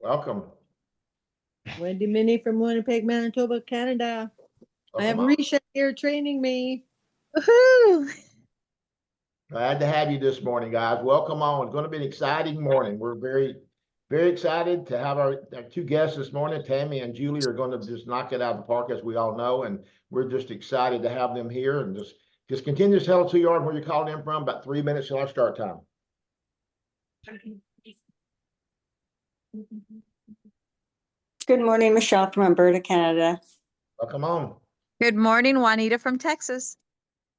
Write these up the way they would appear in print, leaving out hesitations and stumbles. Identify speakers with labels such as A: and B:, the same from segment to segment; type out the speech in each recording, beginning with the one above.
A: Welcome.
B: Wendy Minnie from Winnipeg, Manitoba, Canada. I have
A: Welcome on.
B: Risha here training me.
C: Woohoo!
A: Glad to have you this morning, guys. Welcome on. It's going to be an exciting morning. We're very, very excited to have our two guests this morning. Tammy and Julie are going to just knock it out of the park, as we all know, and we're just excited to have them here. And just continue to tell us who you are and where you're calling in from. About 3 minutes till our start time.
D: Good morning, Michelle from Alberta, Canada.
A: Welcome on.
C: Good morning, Juanita from Texas.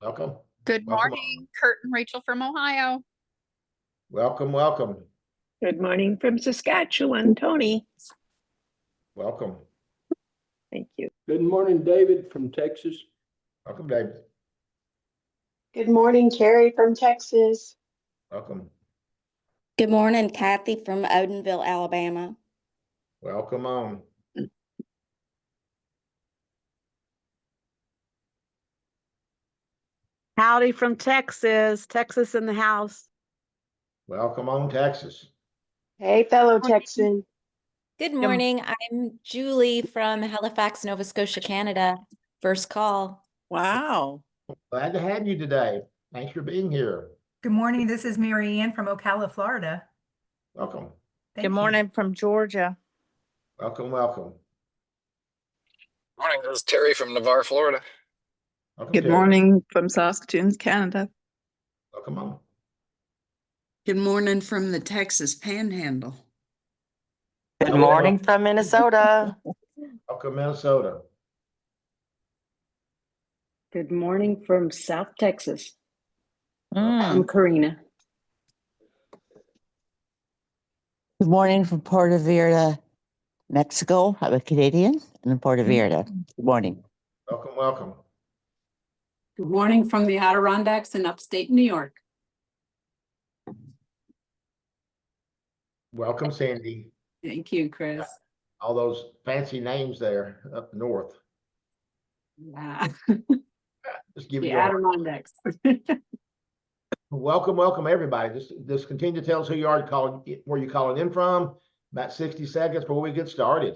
A: Welcome.
E: Good
A: Welcome
E: morning, Kurt and Rachel from Ohio.
A: Welcome, welcome.
F: Good morning from Saskatchewan, Tony.
A: Welcome.
F: Thank you.
G: Good morning, David from Texas.
A: Welcome, David.
H: Good morning, Carrie from Texas.
A: Welcome.
D: Good morning, Kathy from Odenville, Alabama.
A: Welcome on.
I: Howdy from Texas, Texas in the house.
A: Welcome on, Texas.
H: Hey, fellow Texan.
J: Good morning. I'm Julie from Halifax, Nova Scotia, Canada. First call.
C: Wow.
A: Glad to have you today. Thanks for being here.
K: Good morning. This is Mary Ann from Ocala, Florida.
A: Welcome.
K: Thank
C: Good
K: you.
C: morning from Georgia.
A: Welcome, welcome.
L: Morning, this is Terry from Navarre, Florida.
A: Welcome,
I: Good
A: Terry.
I: morning from Saskatoon, Canada.
A: Welcome on.
M: Good morning from the Texas Panhandle.
N: Good morning from Minnesota.
A: Welcome, Minnesota.
F: Good morning from South Texas. I'm Karina.
N: Good morning from Puerto Vallarta, Mexico. I'm a Canadian and in Puerto Vallarta. Good morning.
A: Welcome, welcome.
O: Good morning from the Adirondacks in upstate New York.
A: Welcome, Sandy.
O: Thank you, Chris.
A: All those fancy names there up north.
O: Yeah.
A: Just give
O: The
A: you
O: Adirondacks.
A: welcome, welcome everybody. Just continue to tell us who you are, where you're calling in from. About 60 seconds before we get started.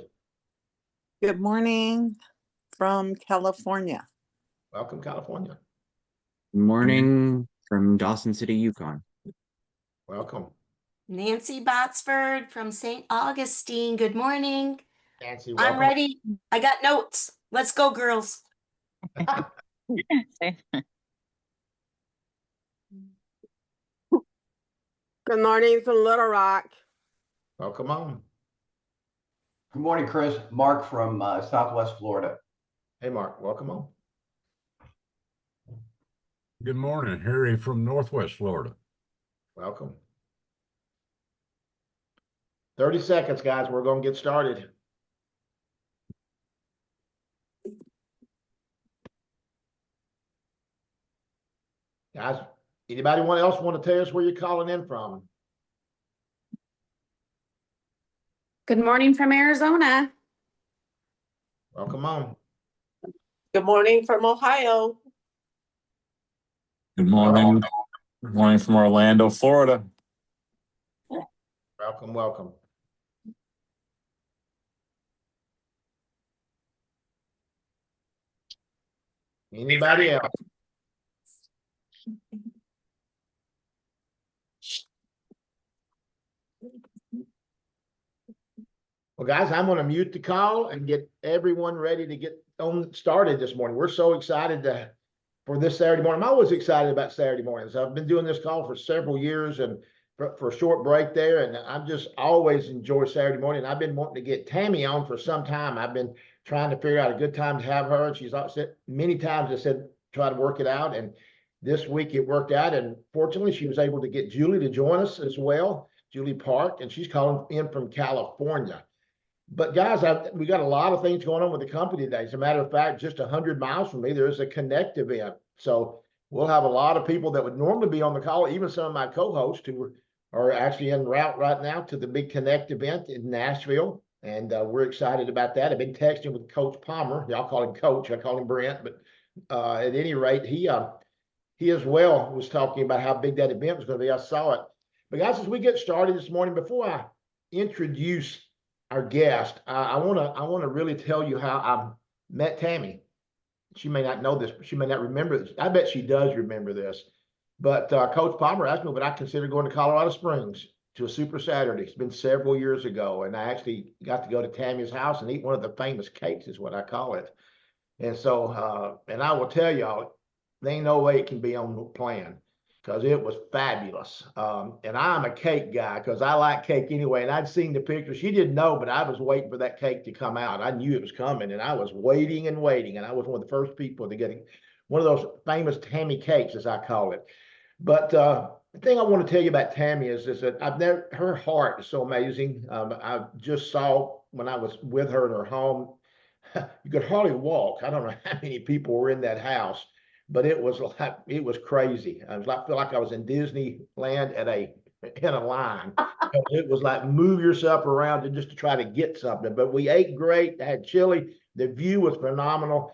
C: Good morning from California.
A: Welcome, California.
P: Good morning from Dawson City, Yukon.
A: Welcome.
Q: Nancy Botsford from St. Augustine. Good morning.
A: Nancy, welcome.
Q: I'm ready. I got notes. Let's go, girls.
I: Good morning from Little Rock.
A: Welcome on.
R: Good morning, Chris. Mark from Southwest Florida.
A: Hey, Mark. Welcome on.
S: Good morning, Harry from Northwest Florida.
A: Welcome. 30 seconds, guys. We're going to get started. Guys, anybody else want to tell us where you're calling in from?
O: Good morning from Arizona.
A: Welcome on.
I: Good morning from Ohio.
S: Good morning. Good morning from Orlando, Florida.
A: Welcome, welcome. Anybody else? Well, guys, I'm going to mute the call and get everyone ready to get started this morning. We're so excited for this Saturday morning. I'm always excited about Saturday mornings. I've been doing this call for several years and for a short break there, and I'm just always enjoy Saturday morning. I've been wanting to get Tammy on for some time. I've been trying to figure out a good time to have her. And she's said many times, I said, try to work it out. And this week it worked out. And fortunately, she was able to get Julie to join us as well, Julie Park, and she's calling in from California. But guys, we got a lot of things going on with the company today. As a matter of fact, just 100 miles from me, there's a Connect event. So we'll have a lot of people that would normally be on the call, even some of my co-hosts who are actually en route right now to the big Connect event in Nashville. And we're excited about that. I've been texting with Coach Palmer. Y'all call him Coach. I call him Brent. But at any rate, he as well was talking about how big that event was going to be. I saw it. But guys, as we get started this morning, before I introduce our guest, I want to really tell you how I met Tammy. She may not know this, but she may not remember this. I bet she does remember this. But Coach Palmer asked me would I consider going to Colorado Springs to a Super Saturday. It's been several years ago, and I actually got to go to Tammy's house and eat one of the famous cakes, is what I call it. And so, and I will tell y'all, there ain't no way it can be on the plan because it was fabulous. And I'm a cake guy because I like cake anyway. And I'd seen the picture. She didn't know, but I was waiting for that cake to come out. I knew it was coming, and I was waiting and waiting. And I was one of the first people to get one of those famous Tammy cakes, as I call it. But the thing I want to tell you about Tammy is that her heart is so amazing. I just saw when I was with her in her home, you could hardly walk. I don't know how many people were in that house, but it was crazy. I feel like I was in Disneyland in a line. It was like move yourself around just to try to get something. But we ate great. I had chili. The view was phenomenal.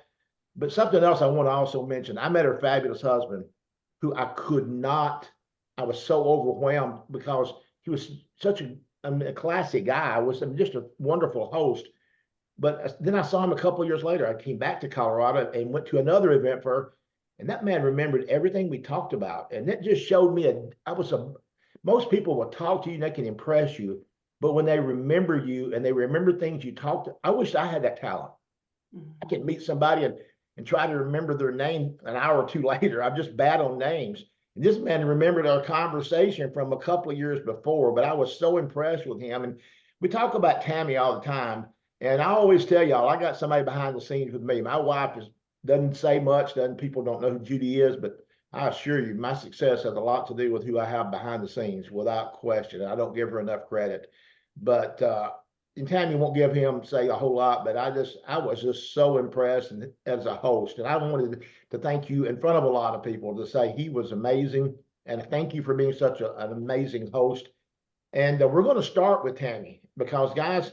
A: But something else I want to also mention, I met her fabulous husband, who I was so overwhelmed because he was such a classic guy. I was just a wonderful host. But then I saw him a couple of years later. I came back to Colorado and went to another event for her, and that man remembered everything we talked about. And that just showed me most people will talk to you and they can impress you, but when they remember you and they remember things you talked to, I wish I had that talent. I can meet somebody and try to remember their name an hour or two later. I'm just bad on names. And this man remembered our conversation from a couple of years before, but I was so impressed with him. And we talk about Tammy all the time. And I always tell y'all, I got somebody behind the scenes with me. My wife doesn't say much, people don't know who Judy is, but I assure you, my success has a lot to do with who I have behind the scenes, without question. I don't give her enough credit. But and Tammy won't give him say a whole lot, but I was just so impressed as a host. And I wanted to thank you in front of a lot of people to say he was amazing. And thank you for being such an amazing host. And we're going to start with Tammy because, guys,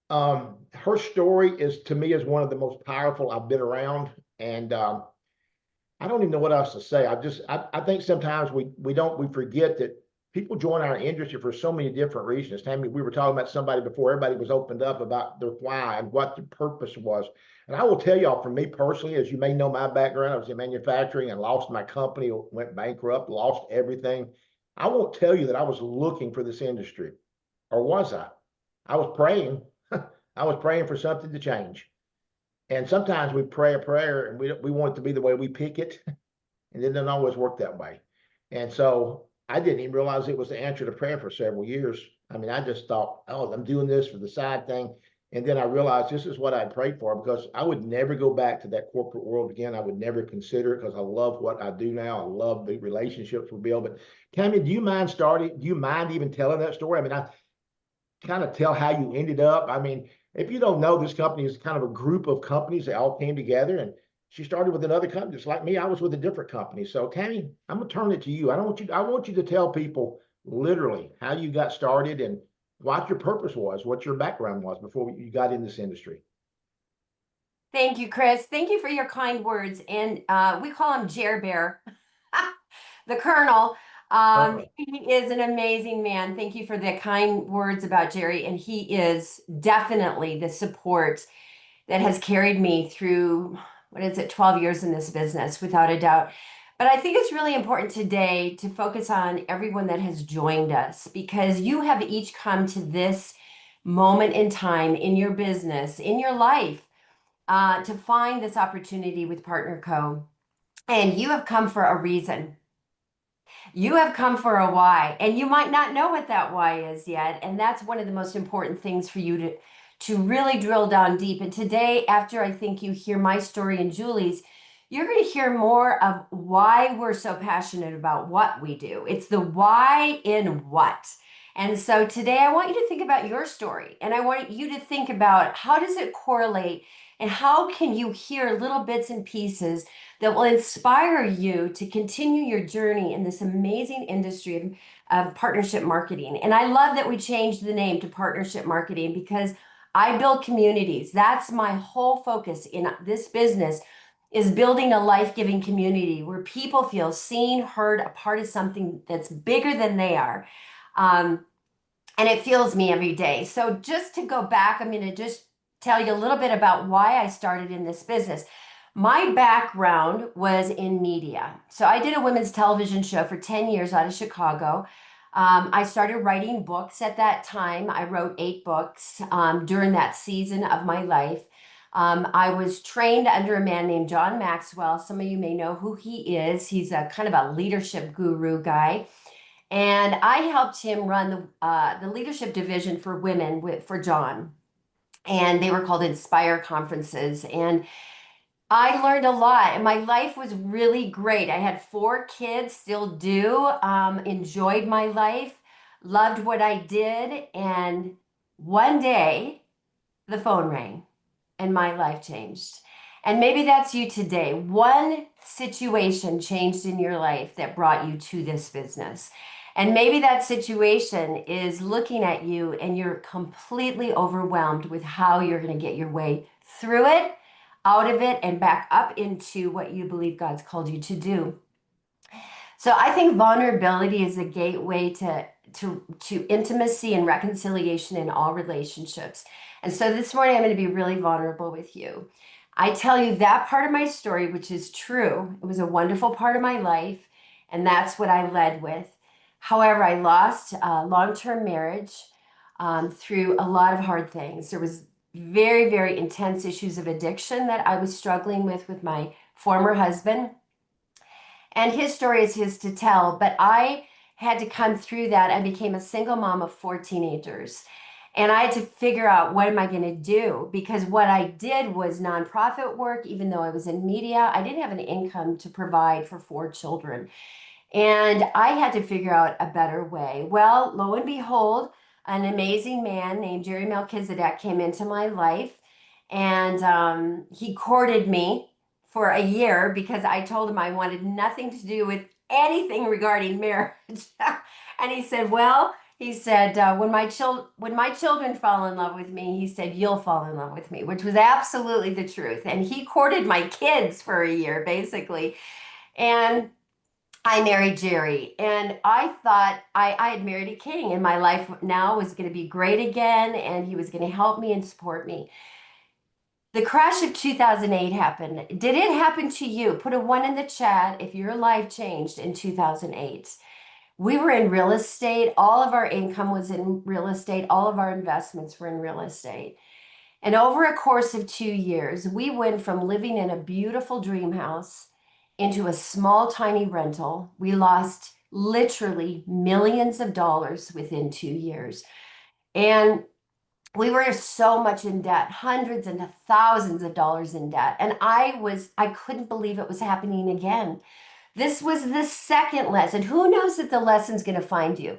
A: her story to me is one of the most powerful I've been around. And I don't even know what else to say. I think sometimes we forget that people join our industry for so many different reasons. Tammy, we were talking about somebody before, everybody was opened up about their why and what the purpose was. And I will tell y'all, for me personally, as you may know my background, I was in manufacturing and lost my company, went bankrupt, lost everything. I won't tell you that I was looking for this industry, or was I? I was praying. I was praying for something to change. And sometimes we pray a prayer and we want it to be the way we pick it, and it doesn't always work that way. And so I didn't even realize it was the answer to prayer for several years. I mean, I just thought, oh, I'm doing this for the side thing. And then I realized this is what I prayed for, because I would never go back to that corporate world again. I would never consider it because I love what I do now. I love the relationships we build. But Tammy, do you mind even telling that story? I mean, I kind of tell how you ended up. I mean, if you don't know, this company is kind of a group of companies that all came together, and she started with another company. Just like me, I was with a different company. So Tammy, I'm gonna turn it to you. I want you to tell people literally how you got started and what your purpose was, what your background was before you got in this industry.
T: Thank you, Chris. Thank you for your kind words. And we call him Jer Bear, the Colonel. He is an amazing man. Thank you for the kind words about Jerry. And he is definitely the support that has carried me through, 12 years in this business, without a doubt. But I think it's really important today to focus on everyone that has joined us, because you have each come to this moment in time in your business, in your life, to find this opportunity with Partner Co. And you have come for a reason. You have come for a why, and you might not know what that why is yet. And that's one of the most important things for you to really drill down deep. And today, after I think you hear my story and Julie's, you're going to hear more of why we're so passionate about what we do. It's the why in what. And so today I want you to think about your story, and I want you to think about how does it correlate, and how can you hear little bits and pieces that will inspire you to continue your journey in this amazing industry of partnership marketing. And I love that we changed the name to partnership marketing, because I build communities. That's my whole focus in this business, is building a life-giving community where people feel seen, heard, a part of something that's bigger than they are. and it fuels me every day. So just to go back, I'm going to just tell you a little bit about why I started in this business. My background was in media. So I did a women's television show for 10 years out of Chicago. I started writing books at that time. I wrote 8 books during that season of my life. I was trained under a man named John Maxwell. Some of you may know who he is. He's a kind of a leadership guru guy. And I helped him run the leadership division for women for John. And they were called Inspire conferences. And I learned a lot, and my life was really great. I had 4 kids, still do, enjoyed my life, loved what I did. And one day the phone rang and my life changed. And maybe that's you today. One situation changed in your life that brought you to this business. And maybe that situation is looking at you and you're completely overwhelmed with how you're going to get your way through it, out of it, and back up into what you believe God's called you to do. So I think vulnerability is a gateway to intimacy and reconciliation in all relationships. And so this morning I'm going to be really vulnerable with you. I tell you that part of my story, which is true. It was a wonderful part of my life, and that's what I led with. However, I lost a long-term marriage through a lot of hard things. There was very, very intense issues of addiction that I was struggling with my former husband. And his story is his to tell, but I had to come through that. I became a single mom of 4 teenagers. And I had to figure out, what am I going to do? Because what I did was nonprofit work, even though I was in media. I didn't have an income to provide for 4 children. And I had to figure out a better way. Well, lo and behold, an amazing man named Jerry Melchizedek came into my life, and he courted me for a year because I told him I wanted nothing to do with anything regarding marriage. And he said, well, he said, when my children fall in love with me, he said, you'll fall in love with me, which was absolutely the truth. And he courted my kids for a year, basically. And I married Jerry, and I thought I had married a king, and my life now was going to be great again, and he was going to help me and support me. The crash of 2008 happened. Did it happen to you? Put a 1 in the chat if your life changed in 2008. We were in real estate. All of our income was in real estate. All of our investments were in real estate. And over a course of 2 years, we went from living in a beautiful dream house into a small, tiny rental. We lost literally millions of dollars within 2 years. And we were so much in debt, hundreds and thousands of dollars in debt. And I couldn't believe it was happening again. This was the second lesson. Who knows that the lesson's going to find you?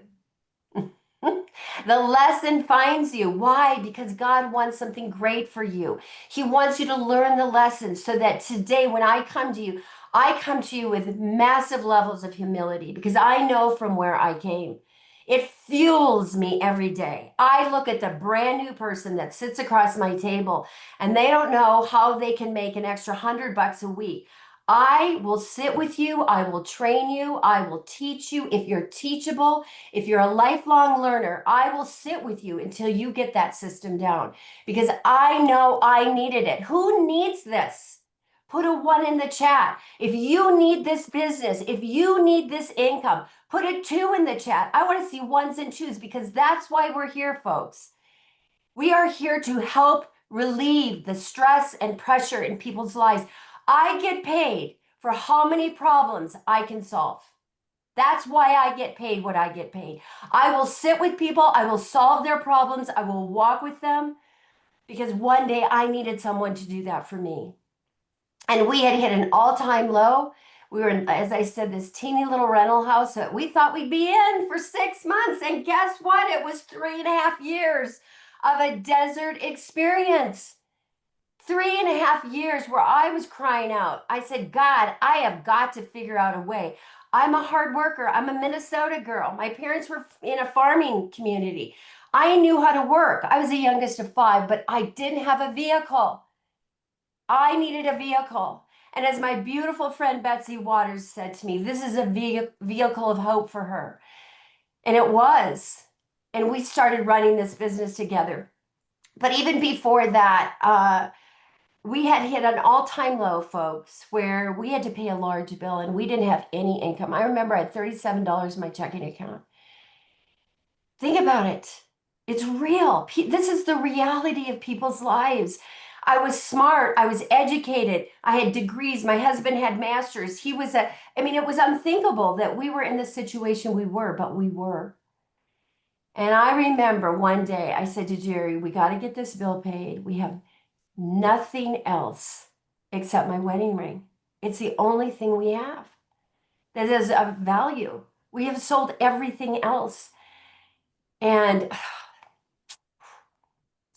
T: The lesson finds you. Why? Because God wants something great for you. He wants you to learn the lesson so that today when I come to you with massive levels of humility because I know from where I came. It fuels me every day. I look at the brand new person that sits across my table and they don't know how they can make an extra $100 a week. I will sit with you. I will train you. I will teach you. If you're teachable, if you're a lifelong learner, I will sit with you until you get that system down because I know I needed it. Who needs this? Put a 1 in the chat. If you need this business, if you need this income, put a 2 in the chat. I want to see 1s and 2s because that's why we're here, folks. We are here to help relieve the stress and pressure in people's lives. I get paid for how many problems I can solve. That's why I get paid what I get paid. I will sit with people. I will solve their problems. I will walk with them because one day I needed someone to do that for me. And we had hit an all-time low. We were in, as I said, this teeny little rental house that we thought we'd be in for 6 months. And guess what? It was 3.5 years of a desert experience. 3.5 years where I was crying out. I said, God, I have got to figure out a way. I'm a hard worker. I'm a Minnesota girl. My parents were in a farming community. I knew how to work. I was the youngest of 5, but I didn't have a vehicle. I needed a vehicle. And as my beautiful friend Betsy Waters said to me, this is a vehicle of hope for her. And it was. and we started running this business together. But even before that, we had hit an all-time low, folks, where we had to pay a large bill and we didn't have any income. I remember I had $37 in my checking account. Think about it. It's real. This is the reality of people's lives. I was smart. I was educated. I had degrees. My husband had masters. He was it was unthinkable that we were in the situation we were, but we were. And I remember one day I said to Jerry, we got to get this bill paid. We have nothing else except my wedding ring. It's the only thing we have that is of value. We have sold everything else. And it's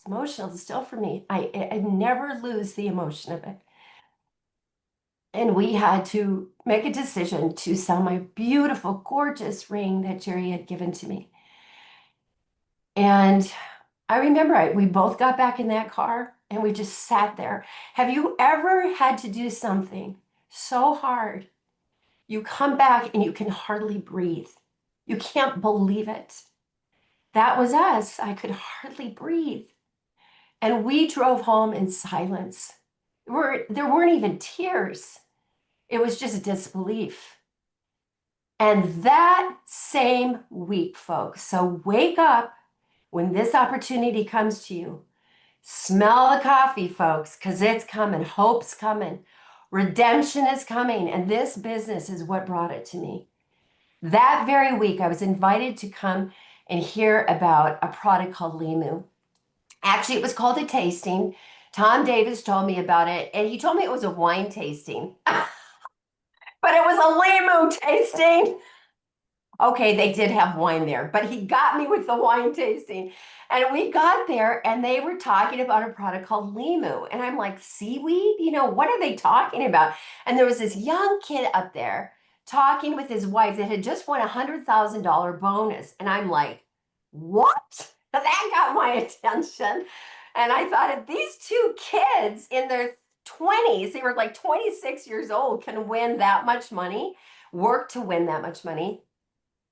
T: emotional still for me. I never lose the emotion of it. And we had to make a decision to sell my beautiful, gorgeous ring that Jerry had given to me. And I remember we both got back in that car and we just sat there. Have you ever had to do something so hard? You come back and you can hardly breathe. You can't believe it. That was us. I could hardly breathe. And we drove home in silence. There weren't even tears. It was just disbelief. And that same week, folks, so wake up when this opportunity comes to you. Smell the coffee, folks, because it's coming. Hope's coming. Redemption is coming. And this business is what brought it to me. That very week, I was invited to come and hear about a product called Limu. Actually, it was called a tasting. Tom Davis told me about it, and he told me it was a wine tasting. But it was a Limu tasting. Okay, they did have wine there, but he got me with the wine tasting. And we got there and they were talking about a product called Limu. And I'm like, seaweed? What are they talking about? And there was this young kid up there talking with his wife that had just won a $100,000 bonus. And I'm like, what? That got my attention. And I thought, if these two kids in their 20s, they were like 26 years old, can win that much money, work to win that much money.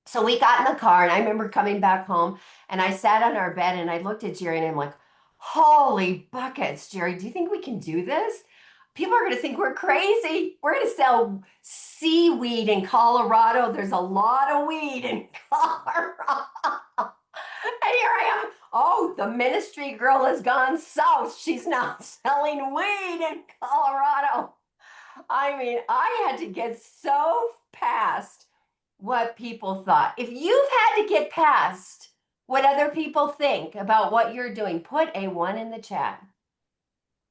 T: So we got in the car and I remember coming back home and I sat on our bed and I looked at Jerry and I'm like, holy buckets, Jerry, do you think we can do this? People are going to think we're crazy. We're going to sell seaweed in Colorado. There's a lot of weed in Colorado. And here I am. Oh, the ministry girl has gone south. She's now selling weed in Colorado. I had to get so past what people thought. If you've had to get past what other people think about what you're doing, put a 1 in the chat.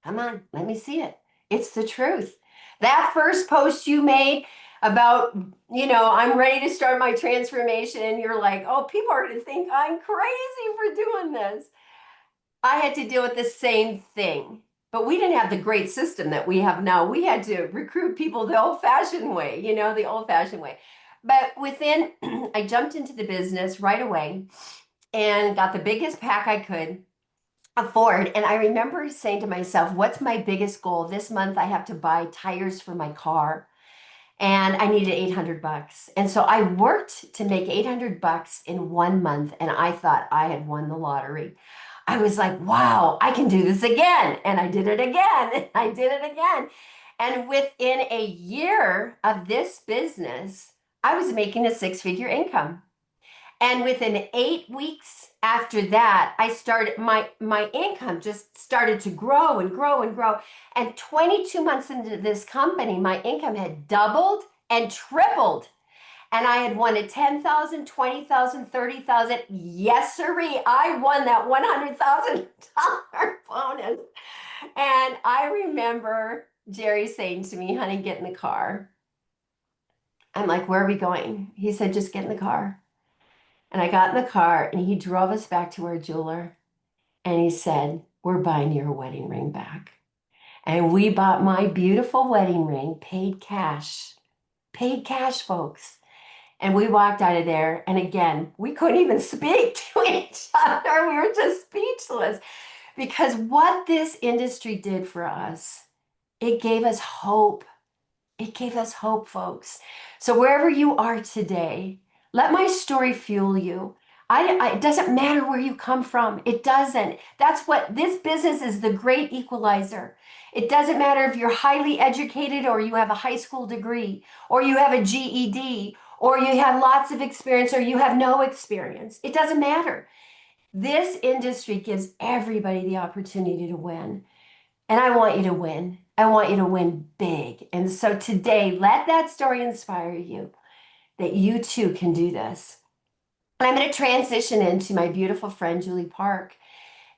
T: Come on, let me see it. It's the truth. That first post you made about, I'm ready to start my transformation, and you're like, oh, people are going to think I'm crazy for doing this. I had to deal with the same thing. But we didn't have the great system that we have now. We had to recruit people the old-fashioned way, the old-fashioned way. But I jumped into the business right away and got the biggest pack I could afford. And I remember saying to myself, what's my biggest goal? This month I have to buy tires for my car. And I needed $800. And so I worked to make $800 in 1 month. And I thought I had won the lottery. I was like, wow, I can do this again. And I did it again. And I did it again. And within a year of this business, I was making a 6-figure income. And within 8 weeks after that, I started, my income just started to grow and grow and grow. And 22 months into this company, my income had doubled and tripled. And I had won a $10,000, $20,000, $30,000. Yes, sirree, I won that $100,000 bonus. And I remember Jerry saying to me, honey, get in the car. I'm like, where are we going? He said, just get in the car. And I got in the car and he drove us back to our jeweler. And he said, we're buying your wedding ring back. And we bought my beautiful wedding ring, paid cash, folks. And we walked out of there. And again, we couldn't even speak to each other. We were just speechless because what this industry did for us, it gave us hope. It gave us hope, folks. So wherever you are today, let my story fuel you. it doesn't matter where you come from. It doesn't. That's what this business is, the great equalizer. It doesn't matter if you're highly educated or you have a high school degree or you have a GED or you have lots of experience or you have no experience. It doesn't matter. This industry gives everybody the opportunity to win. And I want you to win. I want you to win big. And so today, let that story inspire you that you too can do this. And I'm going to transition into my beautiful friend, Julie Park.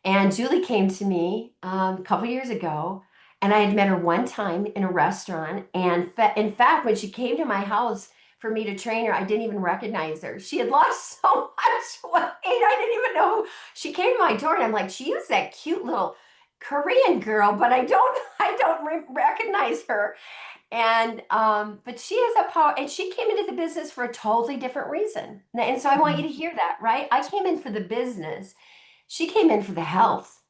T: And Julie came to me a couple years ago, and I had met her one time in a restaurant. And in fact, when she came to my house for me to train her, I didn't even recognize her. She had lost so much weight. I didn't even know. She came to my door, and I'm like, she is that cute little Korean girl, but I don't recognize her. And but she has a power, and she came into the business for a totally different reason. And so I want you to hear that, right? I came in for the business. She came in for the health.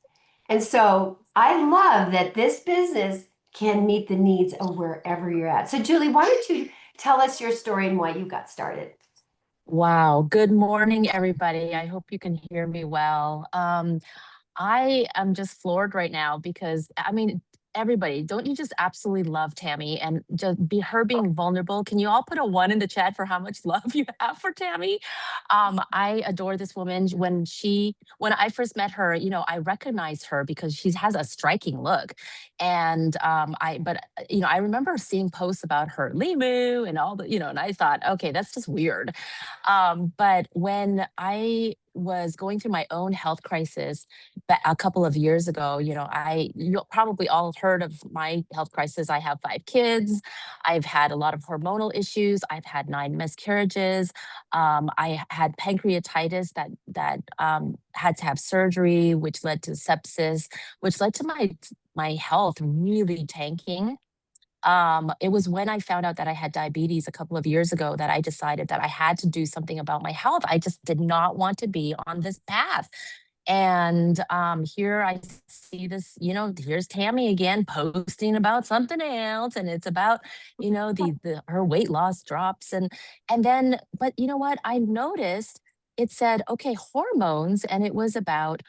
T: And so I love that this business can meet the needs of wherever you're at. So Julie, why don't you tell us your story and why you got started?
U: Wow. Good morning, everybody. I hope you can hear me well. I am just floored right now because I mean, everybody, don't you just absolutely love Tammy and just her being vulnerable? Can you all put a 1 in the chat for how much love you have for Tammy? I adore this woman. When I first met her, I recognized her because she has a striking look. And I remember seeing posts about her limu and all the, and I thought, okay, that's just weird. But when I was going through my own health crisis a couple of years ago, you probably all heard of my health crisis. I have 5 kids. I've had a lot of hormonal issues. I've had 9 miscarriages. I had pancreatitis that had to have surgery, which led to sepsis, which led to my health really tanking. It was when I found out that I had diabetes a couple of years ago that I decided that I had to do something about my health. I just did not want to be on this path. And here I see this, here's Tammy again posting about something else, and it's about, her weight loss drops, and then, but you know what? I noticed it said, okay, hormones, and it was about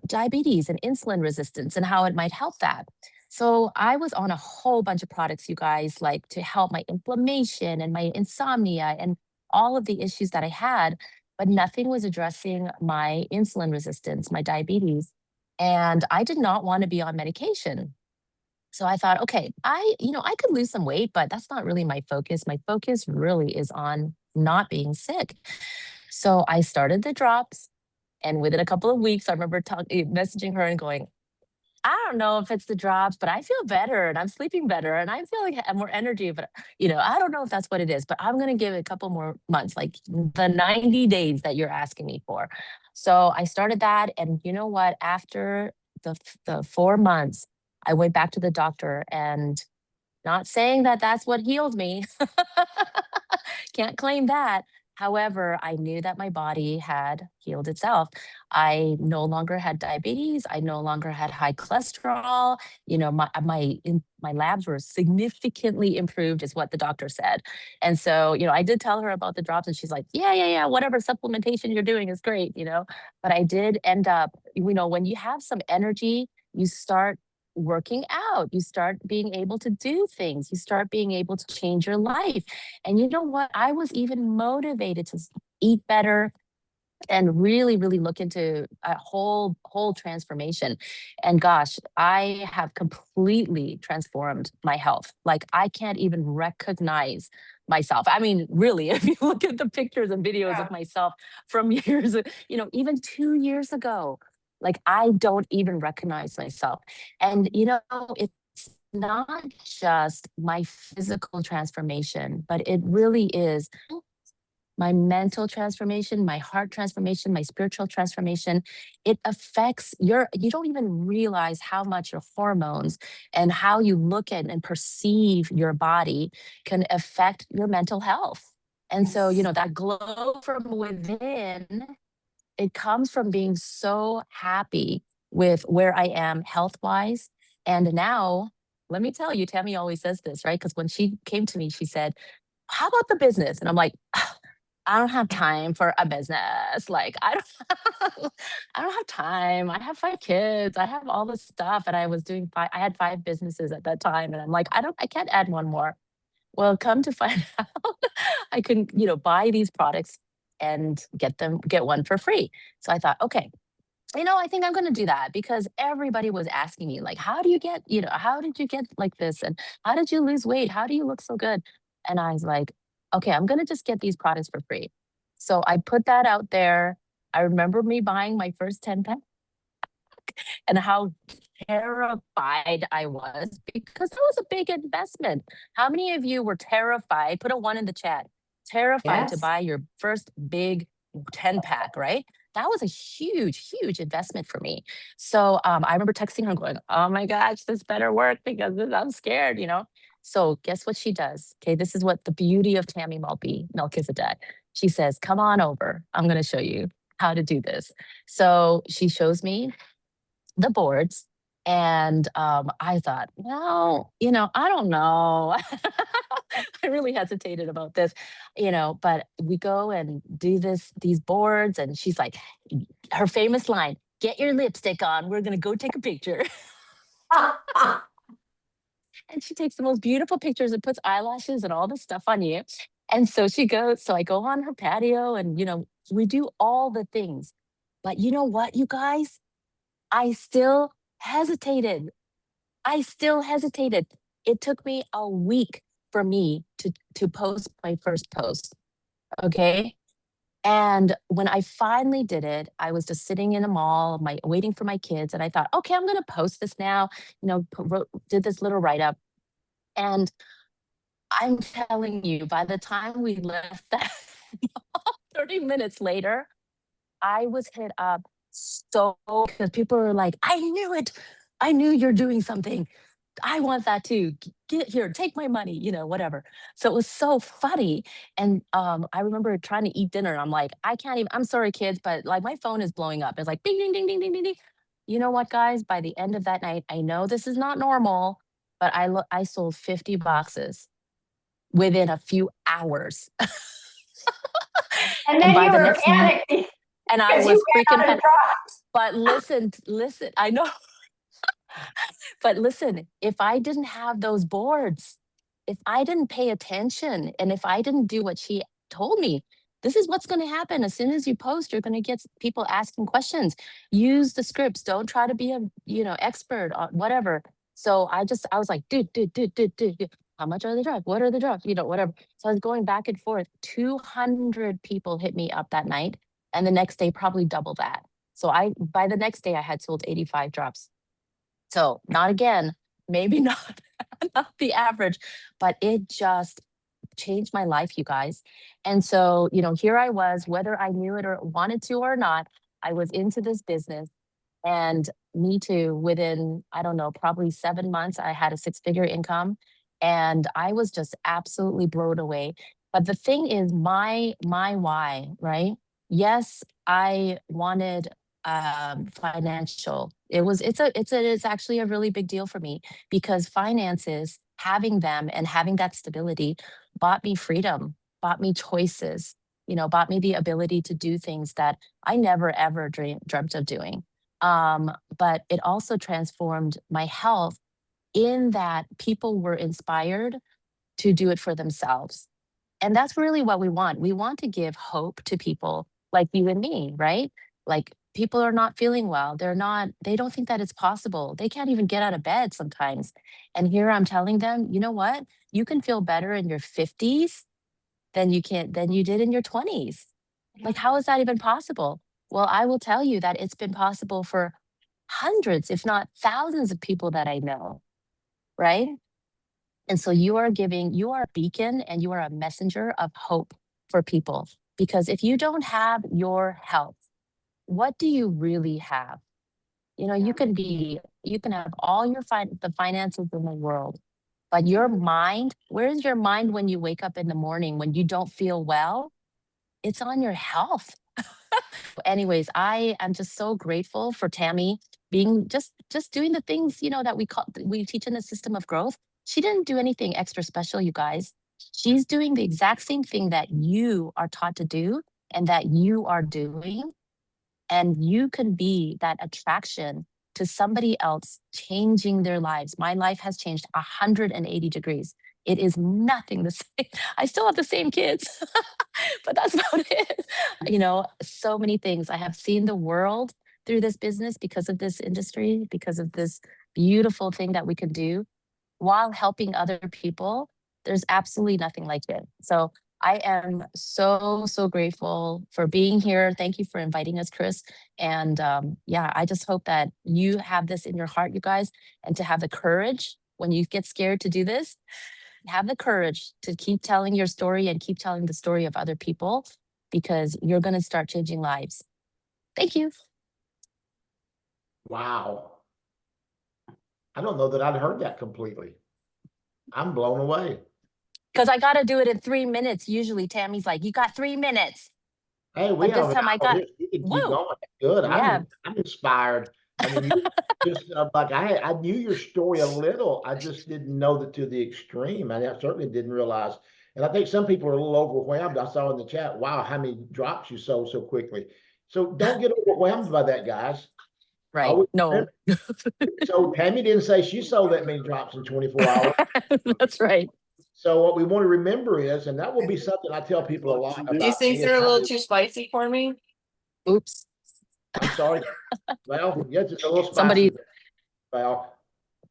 U: diabetes and insulin resistance and how it might help that. So I was on a whole bunch of products, you guys, like to help my inflammation and my insomnia and all of the issues that I had, but nothing was addressing my insulin resistance, my diabetes. And I did not want to be on medication. So I thought, okay, I could lose some weight, but that's not really my focus. My focus really is on not being sick. So I started the drops. And within a couple of weeks, I remember messaging her and going, I don't know if it's the drops, but I feel better and I'm sleeping better and I'm feeling more energy. But, I don't know if that's what it is, but I'm going to give it a couple more months, like the 90 days that you're asking me for. So I started that. And you know what? After the 4 months, I went back to the doctor, and not saying that that's what healed me. Can't claim that. However, I knew that my body had healed itself. I no longer had diabetes. I no longer had high cholesterol. My labs were significantly improved, is what the doctor said. And so, I did tell her about the drops, and she's like, yeah, whatever supplementation you're doing is great, But I did end up, when you have some energy, you start working out, you start being able to do things, you start being able to change your life. And you know what? I was even motivated to eat better and really, really look into a whole transformation. And gosh, I have completely transformed my health. Like, I can't even recognize myself. I mean, really, if you look at the pictures and videos of myself from years, even 2 years ago, like, I don't even recognize myself. And, it's not just my physical transformation, but it really is my mental transformation, my heart transformation, my spiritual transformation. It affects you don't even realize how much your hormones and how you look at and perceive your body can affect your mental health. And so, that glow from within, it comes from being so happy with where I am health-wise. And now, let me tell you, Tammy always says this, right? Because when she came to me, she said, how about the business? And I'm like, I don't have time for a business. Like I don't I don't have time. I have 5 kids. I have all this stuff. And I was doing I had 5 businesses at that time. And I'm like, I can't add one more. Well, come to find out, I can, buy these products and get one for free. So I thought, okay, I think I'm going to do that because everybody was asking me, like, how do you get, how did you get like this? And how did you lose weight? How do you look so good? And I was like, okay, I'm going to just get these products for free. So I put that out there. I remember me buying my first 10 pack and how terrified I was because that was a big investment. How many of you were terrified? Put a 1 in the chat. Terrified to
T: Yes.
U: buy your first big 10 pack, right? That was a huge, huge investment for me. So I remember texting her going, oh my gosh, this better work because I'm scared. So guess what she does? Okay, this is what the beauty of Tammy Melchizedek. She says, come on over. I'm going to show you how to do this. So she shows me the boards. And I thought, well, I don't know. I really hesitated about this, but we go and do these boards. And she's like, her famous line, get your lipstick on. We're going to go take a picture. And she takes the most beautiful pictures and puts eyelashes and all this stuff on you. And so I go on her patio and, we do all the things. But you know what, you guys? I still hesitated. It took me a week for me to post my first post. Okay. And when I finally did it, I was just sitting in a mall, waiting for my kids. And I thought, okay, I'm going to post this now, did this little write up. And I'm telling you, by the time we left that 30 minutes later, I was hit up so because people were like, I knew it. I knew you're doing something. I want that too. Get here, take my money, whatever. So it was so funny. And I remember trying to eat dinner. And I'm like, I can't even, I'm sorry, kids, but like my phone is blowing up. It's like ding, ding, ding, ding, ding, ding, ding. You know what, guys? By the end of that night, I know this is not normal, but I sold 50 boxes within a few hours.
T: And then
U: by
T: you
U: the
T: were
U: next morning,
T: panicking
U: and I
T: because
U: was
T: you ran
U: freaking
T: out of
U: panicked.
T: drops.
U: But listen, I know. But listen, if I didn't have those boards, if I didn't pay attention, and if I didn't do what she told me, this is what's going to happen. As soon as you post, you're going to get people asking questions. Use the scripts. Don't try to be a expert on whatever. So I was like, dude. How much are the drops? What are the drops? Whatever. So I was going back and forth. 200 people hit me up that night, and the next day probably double that. So by the next day I had sold 85 drops. So not again, maybe not, not the average, but it just changed my life, you guys. And so, here I was, whether I knew it or wanted to or not, I was into this business. And me too, within, I don't know, probably 7 months, I had a 6-figure income. And I was just absolutely blown away. But the thing is, my why, right? Yes, I wanted financial. It's actually a really big deal for me because finances, having them and having that stability bought me freedom, bought me choices, bought me the ability to do things that I never ever dreamt of doing. But it also transformed my health in that people were inspired to do it for themselves. And that's really what we want. We want to give hope to people like you and me, right? Like people are not feeling well. They don't think that it's possible. They can't even get out of bed sometimes. And here I'm telling them, you know what? You can feel better in your 50s than you did in your 20s. Like, how is that even possible? Well, I will tell you that it's been possible for hundreds, if not thousands of people that I know, right? And so you are a beacon and you are a messenger of hope for people. Because if you don't have your health, what do you really have? You can have all the finances in the world, but your mind, where's your mind when you wake up in the morning when you don't feel well? It's on your health. Anyways, I am just so grateful for Tammy being just doing the things, that we teach in the system of growth. She didn't do anything extra special, you guys. She's doing the exact same thing that you are taught to do and that you are doing. And you can be that attraction to somebody else, changing their lives. My life has changed 180 degrees. It is nothing the same. I still have the same kids, but that's about it. You know, so many things. I have seen the world through this business because of this industry, because of this beautiful thing that we can do while helping other people. There's absolutely nothing like it. So I am so, so grateful for being here. Thank you for inviting us, Chris. And yeah, I just hope that you have this in your heart, you guys, and to have the courage when you get scared to do this, have the courage to keep telling your story and keep telling the story of other people, because you're going to start changing lives. Thank you.
A: Wow. I don't know that I'd heard that completely. I'm blown away.
U: Because I got to do it in 3 minutes. Usually Tammy's like, you got 3 minutes.
A: Hey, we
U: But this
A: have an
U: time I
A: hour
U: got,
A: here. You can keep
U: whoa.
A: going. Good.
U: Yeah.
A: I'm inspired. I mean, you just like I knew your story a little. I just didn't know that to the extreme. I certainly didn't realize. And I think some people are a little overwhelmed. I saw in the chat, wow, how many drops you sold so quickly. So don't get overwhelmed by that, guys.
U: Right.
A: Always
U: No.
A: remember. So Tammy didn't say she sold that many drops in 24 hours.
U: That's right.
A: So what we want to remember is, and that will be something I tell people a lot about.
E: These things
A: me,
E: are a little
A: is
E: too spicy for me.
U: Oops.
A: I'm sorry. Well, yes, it's a little spicy.
U: Somebody.
A: Well,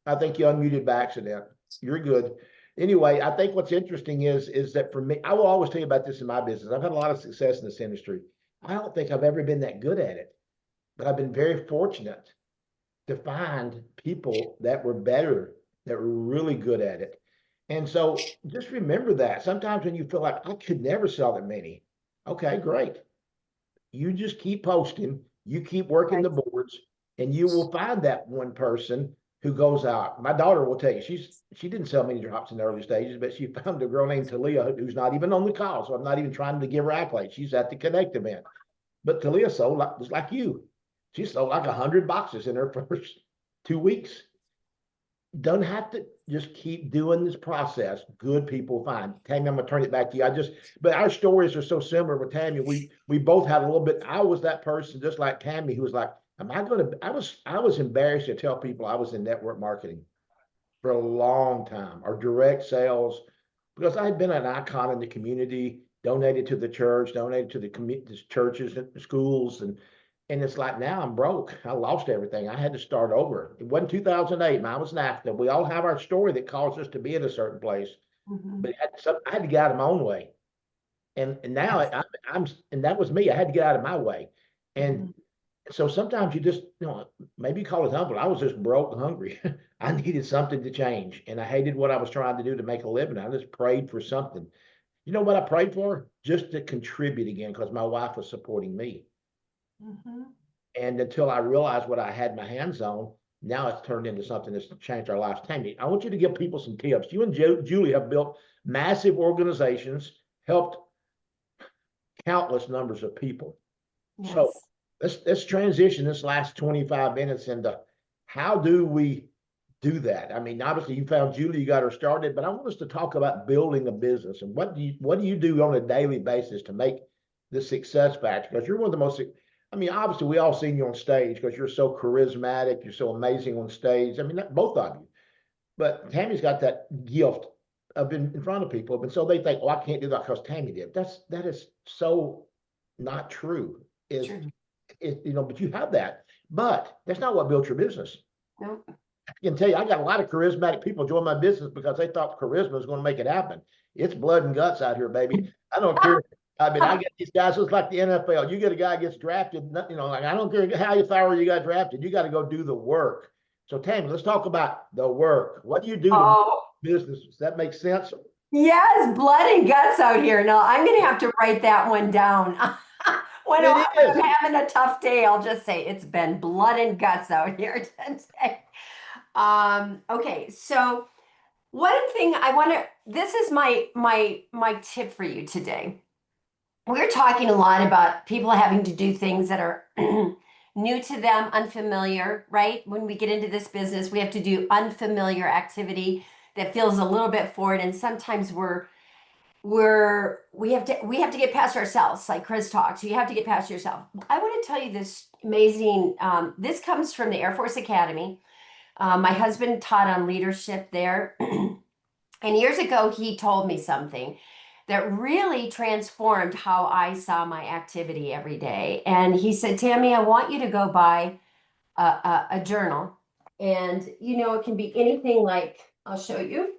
A: I think you unmuted by accident. You're good. Anyway, I think what's interesting is that for me, I will always tell you about this in my business. I've had a lot of success in this industry. I don't think I've ever been that good at it, but I've been very fortunate to find people that were better, that were really good at it. And so just remember that sometimes when you feel like I could never sell that many, okay, great. You just keep posting, you keep working the boards, and you will find that one person who goes out. My daughter will tell you, she didn't sell many drops in the early stages, but she found a girl named Talia who's not even on the call. So I'm not even trying to give her accolades. She's at the Connect event. But Talia sold just like you. She sold like 100 boxes in her first 2 weeks. Don't have to just keep doing this process. Good people find. Tammy, I'm gonna turn it back to you. But our stories are so similar with Tammy. We both had a little bit. I was that person, just like Tammy, who was like, "Am I gonna?" I was embarrassed to tell people I was in network marketing for a long time, or direct sales, because I had been an icon in the community, donated to the church, donated to the churches and schools, and it's like now I'm broke. I lost everything. I had to start over. It wasn't 2008. Mine was NAFTA. We all have our story that caused us to be in a certain place. But I had to get out of my own way. And now I'm and that was me. I had to get out of my way. And so sometimes you just, maybe call it humble. I was just broke and hungry. I needed something to change. And I hated what I was trying to do to make a living. I just prayed for something. You know what I prayed for? Just to contribute again, because my wife was supporting me. And until I realized what I had my hands on, now it's turned into something that's changed our lives. Tammy, I want you to give people some tips. You and Julie have built massive organizations, helped countless numbers of people. Yes. So let's transition this last 25 minutes into how do we do that? I mean, obviously you found Julie, you got her started, but I want us to talk about building a business and what do you do on a daily basis to make the success factor? Because you're one of the most, I mean, obviously we all seen you on stage because you're so charismatic, you're so amazing on stage. I mean, both of you. But Tammy's got that gift of being in front of people. And so they think, oh, I can't do that because Tammy did. That is so not true. But you have that. But that's not what built your business.
T: Nope.
A: I can tell you, I got a lot of charismatic people join my business because they thought charisma was going to make it happen. It's blood and guts out here, baby. I don't care. I mean, I get these guys, it's like the NFL. You get a guy gets drafted, like I don't care how far you got drafted. You got to go do the work. So Tammy, let's talk about the work. What do you do to business? Does that make sense?
T: Yes, blood and guts out here. No, I'm going to have to write that one down. When I'm having a tough day, I'll just say it's been blood and guts out here today. Okay, so one thing I want to, this is my tip for you today. We're talking a lot about people having to do things that are new to them, unfamiliar, right? When we get into this business, we have to do unfamiliar activity that feels a little bit foreign, and sometimes we're we have to get past ourselves, like Chris talked. So you have to get past yourself. I want to tell you this amazing, this comes from the Air Force Academy. My husband taught on leadership there. And years ago, he told me something that really transformed how I saw my activity every day. And he said, Tammy, I want you to go buy a journal. And, you know, it can be anything like, I'll show you.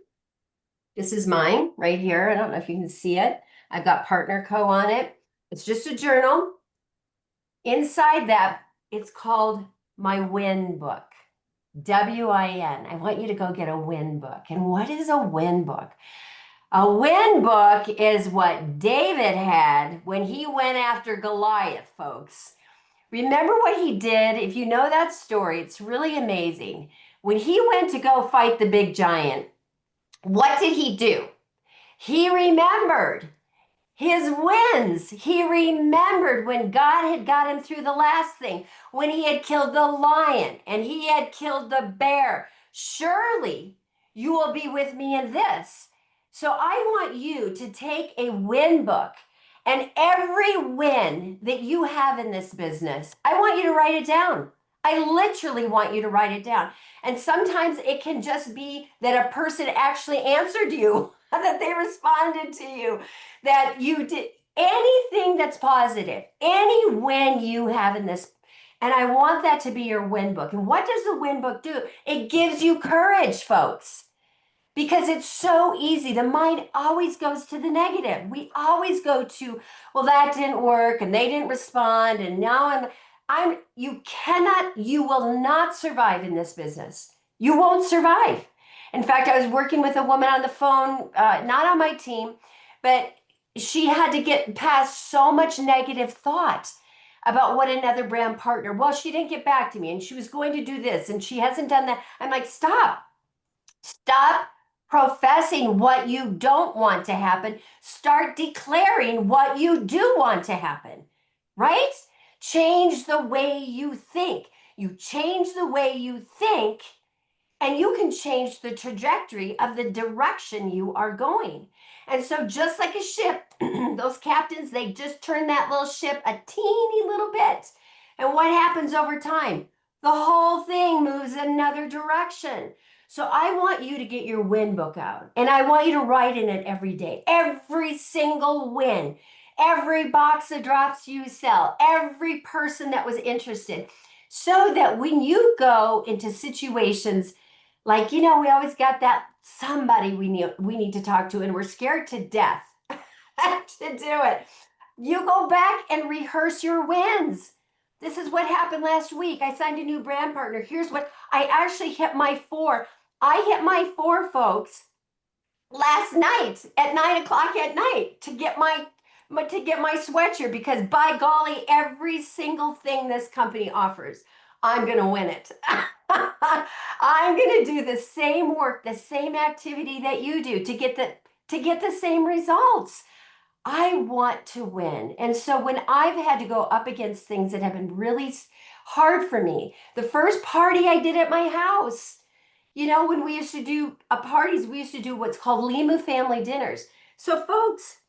T: This is mine right here. I don't know if you can see it. I've got Partner Co on it. It's just a journal. Inside that, it's called my win book. WIN. I want you to go get a win book. And what is a win book? A win book is what David had when he went after Goliath, folks. Remember what he did? If you know that story, it's really amazing. When he went to go fight the big giant, what did he do? He remembered his wins. He remembered when God had got him through the last thing, when he had killed the lion and he had killed the bear. Surely you will be with me in this. So I want you to take a win book, and every win that you have in this business, I want you to write it down. I literally want you to write it down. And sometimes it can just be that a person actually answered you, that they responded to you, that you did anything that's positive, any win you have in this. And I want that to be your win book. And what does the win book do? It gives you courage, folks, because it's so easy. The mind always goes to the negative. We always go to, well, that didn't work and they didn't respond. And now you will not survive in this business. You won't survive. In fact, I was working with a woman on the phone, not on my team, but she had to get past so much negative thought about what another brand partner. Well, she didn't get back to me and she was going to do this and she hasn't done that. I'm like, stop professing what you don't want to happen. Start declaring what you do want to happen, right? Change the way you think. You change the way you think, and you can change the trajectory of the direction you are going. And so just like a ship, those captains, they just turn that little ship a teeny little bit. And what happens over time? The whole thing moves in another direction. So I want you to get your win book out, and I want you to write in it every day, every single win, every box of drops you sell, every person that was interested, so that when you go into situations like, you know, we always got that somebody we need to talk to, and we're scared to death to do it. You go back and rehearse your wins. This is what happened last week. I signed a new brand partner. Here's what I actually hit my 4. I hit my 4, folks, last night at 9 o'clock at night to get my sweatshirt, because by golly, every single thing this company offers, I'm going to win it. I'm going to do the same work, the same activity that you do to get the same results. I want to win. And so when I've had to go up against things that have been really hard for me, the first party I did at my house, you know, when we used to do parties, we used to do what's called Limu family dinners. So folks,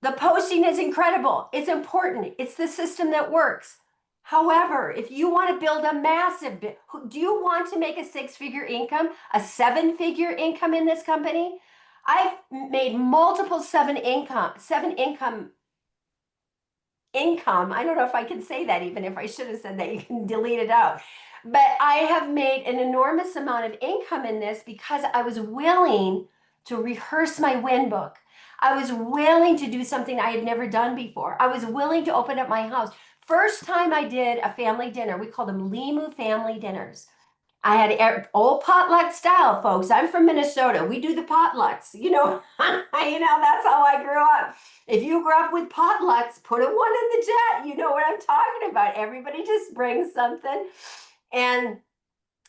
T: the posting is incredible. It's important. It's the system that works. However, if you want to build a massive, do you want to make a 6-figure income, a 7-figure income in this company? I've made multiple 7 income. I don't know if I can say that, even if I should have said that, you can delete it out. But I have made an enormous amount of income in this because I was willing to rehearse my win book. I was willing to do something I had never done before. I was willing to open up my house. First time I did a family dinner, we called them Limu family dinners. I had old potluck style, folks. I'm from Minnesota. We do the potlucks, you know, that's how I grew up. If you grew up with potlucks, put a 1 in the chat. You know what I'm talking about. Everybody just brings something. And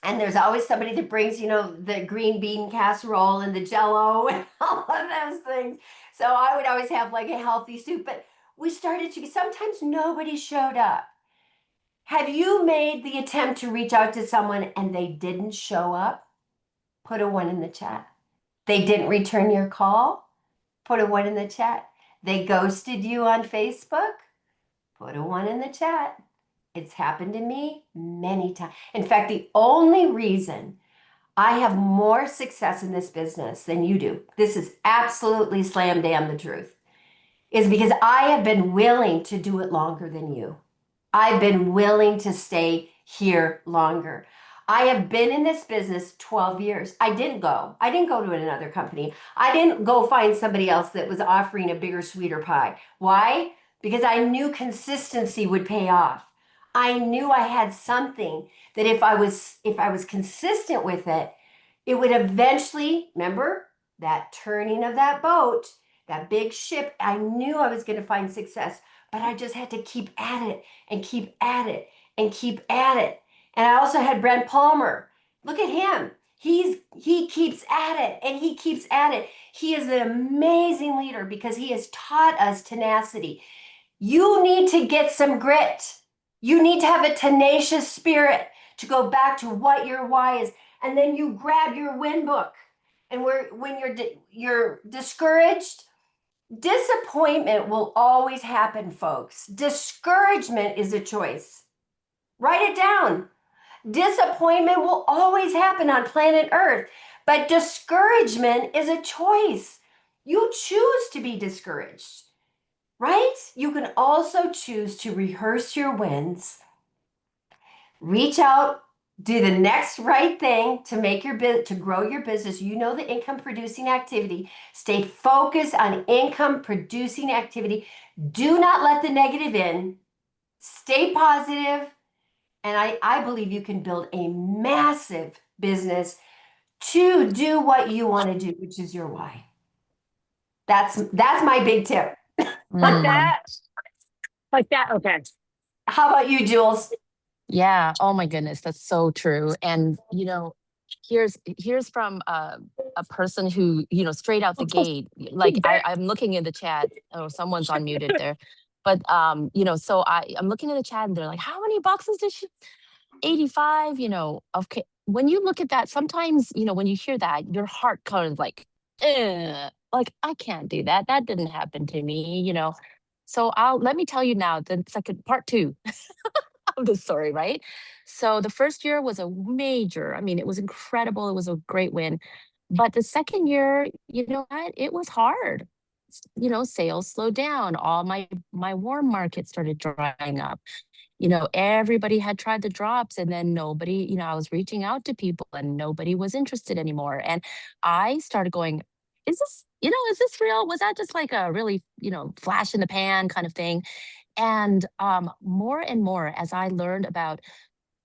T: there's always somebody that brings, you know, the green bean casserole and the jello and all of those things. So I would always have like a healthy soup, but we started to, sometimes nobody showed up. Have you made the attempt to reach out to someone and they didn't show up? Put a 1 in the chat. They didn't return your call. Put a 1 in the chat. They ghosted you on Facebook? Put a 1 in the chat. It's happened to me many times. In fact, the only reason I have more success in this business than you do, this is absolutely slam damn the truth, is because I have been willing to do it longer than you. I've been willing to stay here longer. I have been in this business 12 years. I didn't go to another company. I didn't go find somebody else that was offering a bigger, sweeter pie. Why? Because I knew consistency would pay off. I knew I had something that if I was consistent with it, it would eventually, remember that turning of that boat, that big ship, I knew I was going to find success, but I just had to keep at it and keep at it and keep at it. And I also had Brent Palmer. Look at him. He keeps at it and he keeps at it. He is an amazing leader because he has taught us tenacity. You need to get some grit. You need to have a tenacious spirit to go back to what your why is. And then you grab your win book. And when you're discouraged, disappointment will always happen, folks. Discouragement is a choice. Write it down. Disappointment will always happen on planet Earth, but discouragement is a choice. You choose to be discouraged, right? You can also choose to rehearse your wins, reach out, do the next right thing to make to grow your business. You know the income producing activity. Stay focused on income producing activity. Do not let the negative in. Stay positive. And I believe you can build a massive business to do what you want to do, which is your why. That's my big tip.
I: Like that? Like that? Okay.
T: How about you, Jules?
U: Yeah. Oh my goodness, that's so true. And here's from a person who, straight out the gate, like I'm looking in the chat. Oh, someone's unmuted there. But so I'm looking in the chat and they're like, how many boxes did she? 85, okay. When you look at that, sometimes, when you hear that, your heart kind of like, like, I can't do that. That didn't happen to me. So let me tell you now, the second part 2 of the story, right? So the first year was a major, it was incredible. It was a great win. But the second year, you know what? It was hard. Sales slowed down. All my warm market started drying up. Everybody had tried the drops and then nobody, I was reaching out to people and nobody was interested anymore. And I started going, is this real? Was that just like a really, flash in the pan kind of thing? And more and more as I learned about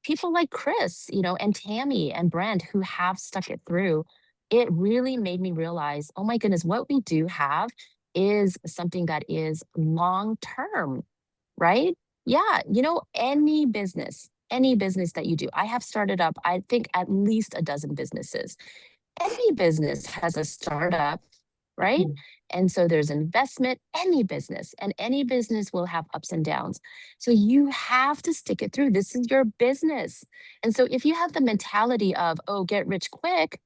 U: people like Chris, and Tammy and Brent who have stuck it through, it really made me realize, oh my goodness, what we do have is something that is long term, right? Yeah, any business that you do. I have started up, I think, at least a dozen businesses. Any business has a startup, right? And so there's investment, any business, and any business will have ups and downs. So you have to stick it through. This is your business. And so if you have the mentality of, oh, get rich quick,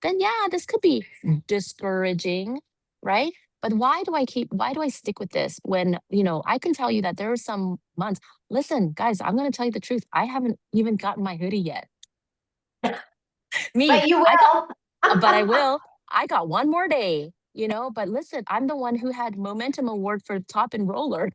U: then yeah, this could be discouraging, right? But why do I stick with this when, I can tell you that there are some months, listen, guys, I'm going to tell you the truth. I haven't even gotten my hoodie yet.
T: But you will.
U: But I will. I got one more day, but listen, I'm the one who had momentum award for top and roller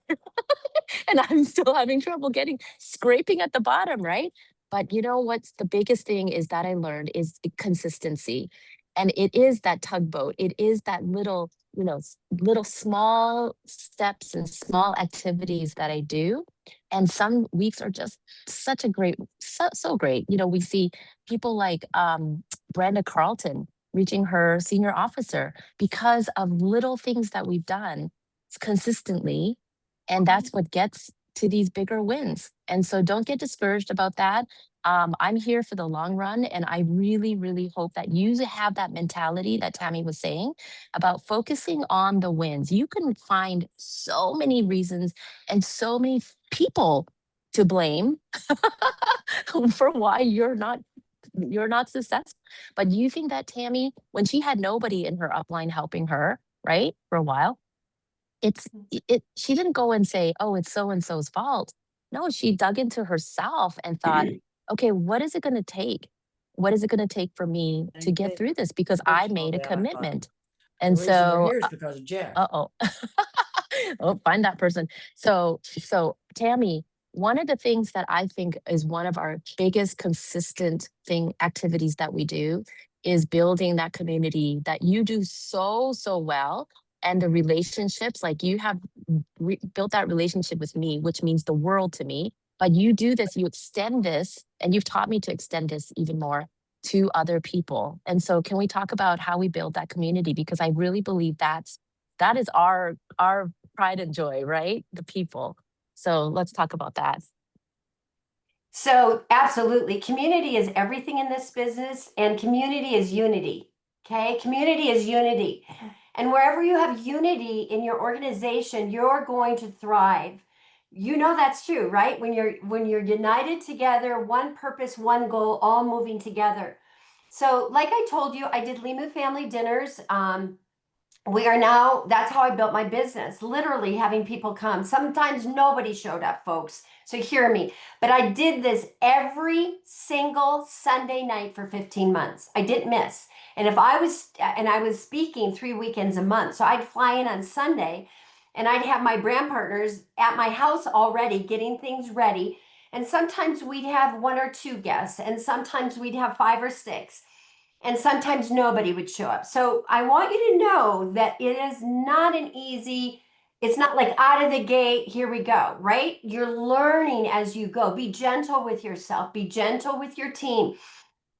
U: and I'm still having trouble scraping at the bottom, right? But what's the biggest thing is that I learned is consistency. And it is that tugboat. It is that little, little small steps and small activities that I do. And some weeks are just such a great, so great. We see people like Brenda Carlton reaching her senior officer because of little things that we've done consistently. And that's what gets to these bigger wins. And so don't get discouraged about that. I'm here for the long run. And I really, really hope that you have that mentality that Tammy was saying about focusing on the wins. You can find so many reasons and so many people to blame for why you're not successful. But you think that Tammy, when she had nobody in her upline helping her, right? For a while. She didn't go and say, oh, it's so and so's fault. No, she dug into herself and thought, okay, what is it going to take? What is it going to take for me to get through this? Because I made a commitment. And so,
B: because of Jeff.
U: uh-oh. Oh, find that person. So Tammy, one of the things that I think is one of our biggest consistent activities that we do is building that community that you do so well, and the relationships, like you have built that relationship with me, which means the world to me. But you do this, you extend this, and you've taught me to extend this even more to other people. And so can we talk about how we build that community? Because I really believe that is our pride and joy, right? The people. So let's talk about that.
T: So absolutely, community is everything in this business, and community is unity. Okay, community is unity. And wherever you have unity in your organization, you're going to thrive. You know that's true, right? When you're united together, one purpose, one goal, all moving together. So like I told you, I did Limu family dinners. We are now, that's how I built my business, literally having people come. Sometimes nobody showed up, folks. So hear me. But I did this every single Sunday night for 15 months. I didn't miss. And I was speaking 3 weekends a month. So I'd fly in on Sunday and I'd have my brand partners at my house already getting things ready. And sometimes we'd have 1 or 2 guests, and sometimes we'd have 5 or 6. And sometimes nobody would show up. So I want you to know that it is not an easy, it's not like out of the gate, here we go, right? You're learning as you go. Be gentle with yourself, be gentle with your team.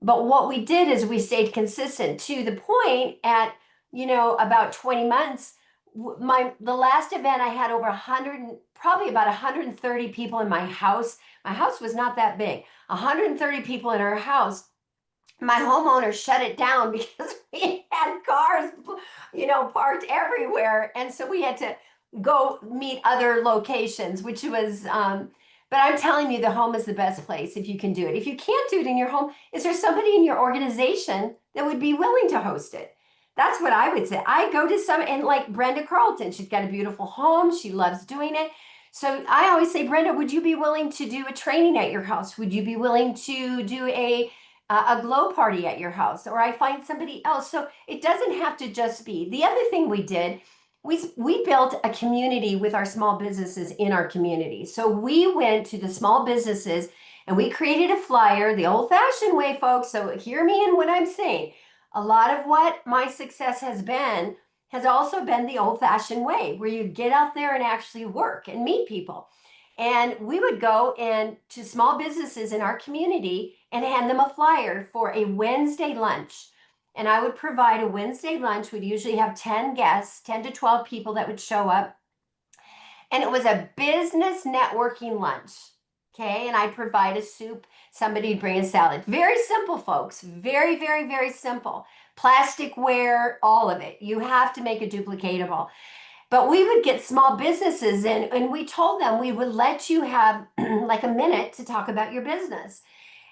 T: But what we did is we stayed consistent to the point at, about 20 months. The last event I had over 100, probably about 130 people in my house. My house was not that big. 130 people in our house. My homeowner shut it down because we had cars, parked everywhere. And so we had to go meet other locations, which was, but I'm telling you, the home is the best place if you can do it. If you can't do it in your home, is there somebody in your organization that would be willing to host it? That's what I would say. I go to and like Brenda Carlton, she's got a beautiful home. She loves doing it. So I always say, Brenda, would you be willing to do a training at your house? Would you be willing to do a glow party at your house, or I find somebody else? So it doesn't have to just be. The other thing we did, we built a community with our small businesses in our community. So we went to the small businesses and we created a flyer the old-fashioned way, folks. So hear me in what I'm saying. A lot of what my success has also been the old-fashioned way, where you get out there and actually work and meet people. And we would go to small businesses in our community and hand them a flyer for a Wednesday lunch. And I would provide a Wednesday lunch. We'd usually have 10 guests, 10 to 12 people that would show up. And it was a business networking lunch. Okay. And I'd provide a soup. Somebody'd bring a salad. Very simple, folks. Very, very, very simple. Plasticware, all of it. You have to make it duplicatable. But we would get small businesses in, and we told them we would let you have like a minute to talk about your business.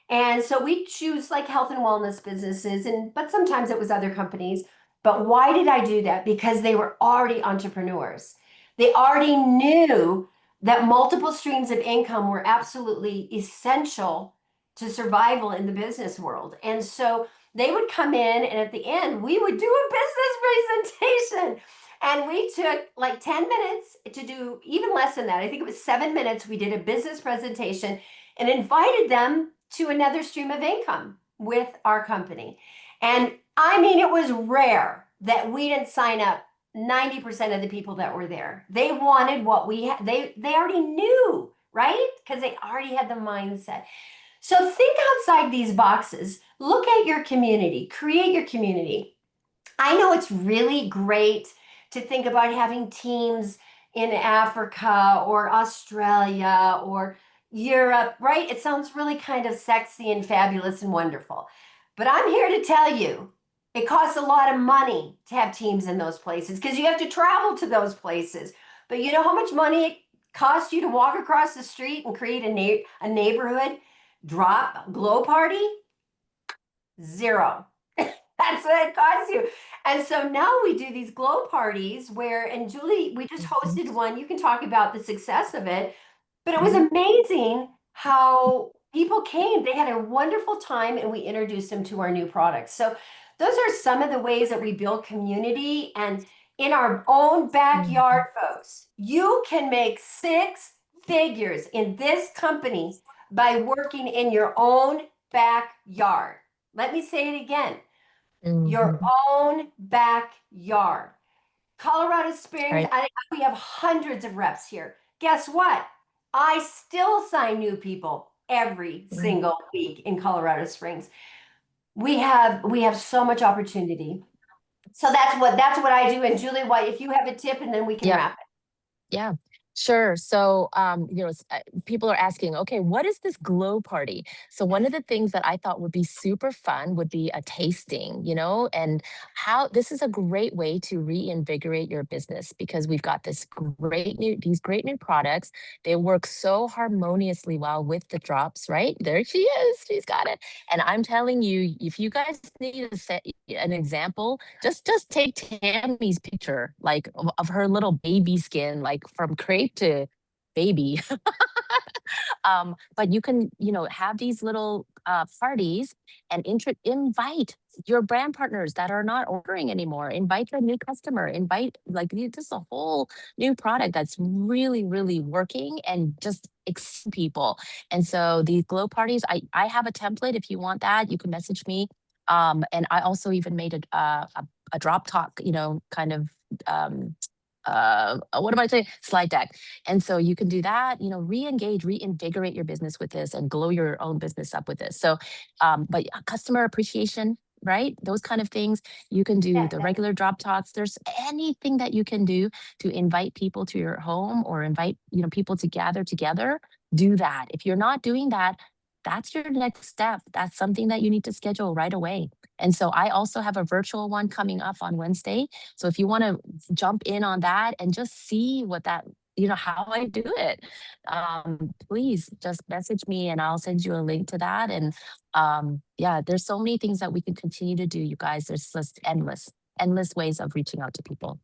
T: And so we choose like health and wellness businesses, but sometimes it was other companies. But why did I do that? Because they were already entrepreneurs. They already knew that multiple streams of income were absolutely essential to survival in the business world. And so they would come in, and at the end, we would do a business presentation. And we took like 10 minutes to do, even less than that. I think it was 7 minutes. We did a business presentation and invited them to another stream of income with our company. And I mean, it was rare that we didn't sign up 90% of the people that were there. They wanted what we had. They already knew, right? Because they already had the mindset. So think outside these boxes. Look at your community. Create your community. I know it's really great to think about having teams in Africa or Australia or Europe, right? It sounds really kind of sexy and fabulous and wonderful. But I'm here to tell you, it costs a lot of money to have teams in those places because you have to travel to those places. But you know how much money it costs you to walk across the street and create a neighborhood glow party? Zero. That's That's what it costs you. And so now we do these glow parties where, and Julie, we just hosted one. You can talk about the success of it, but it was amazing how people came. They had a wonderful time and we introduced them to our new products. So those are some of the ways that we build community. And in our own backyard, folks, you can make 6 figures in this company by working in your own backyard. Let me say it again. Your own backyard. Colorado Springs, we have hundreds of reps here. Guess what? I still sign new people every single week in Colorado Springs. We have so much opportunity. So that's what I do. And Julie, if you have a tip, and then we can wrap it.
U: Yeah, sure. So, people are asking, okay, what is this glow party? So one of the things that I thought would be super fun would be a tasting, and how this is a great way to reinvigorate your business because we've got these great new products. They work so harmoniously well with the drops, right? There she is. She's got it. And I'm telling you, if you guys need to set an example, just take Tammy's picture, like of her little baby skin, like from crepe to baby. But you can, have these little parties and invite your brand partners that are not ordering anymore. Invite a new customer. Invite just a whole new product that's really, really working and just exceed people. And so these glow parties, I have a template. If you want that, you can message me. And I also even made a drop talk, kind of what am I saying? Slide deck. And so you can do that, re-engage, reinvigorate your business with this and glow your own business up with this. So, but customer appreciation, right? Those kind of things. You can do the regular drop talks. There's anything that you can do to invite people to your home or invite, people to gather together. Do that. If you're not doing that, that's your next step. That's something that you need to schedule right away. And so I also have a virtual one coming up on Wednesday. So if you want to jump in on that and just see what that, how I do it, please just message me and I'll send you a link to that. And there's so many things that we can continue to do, you guys. There's just endless ways of reaching out to people.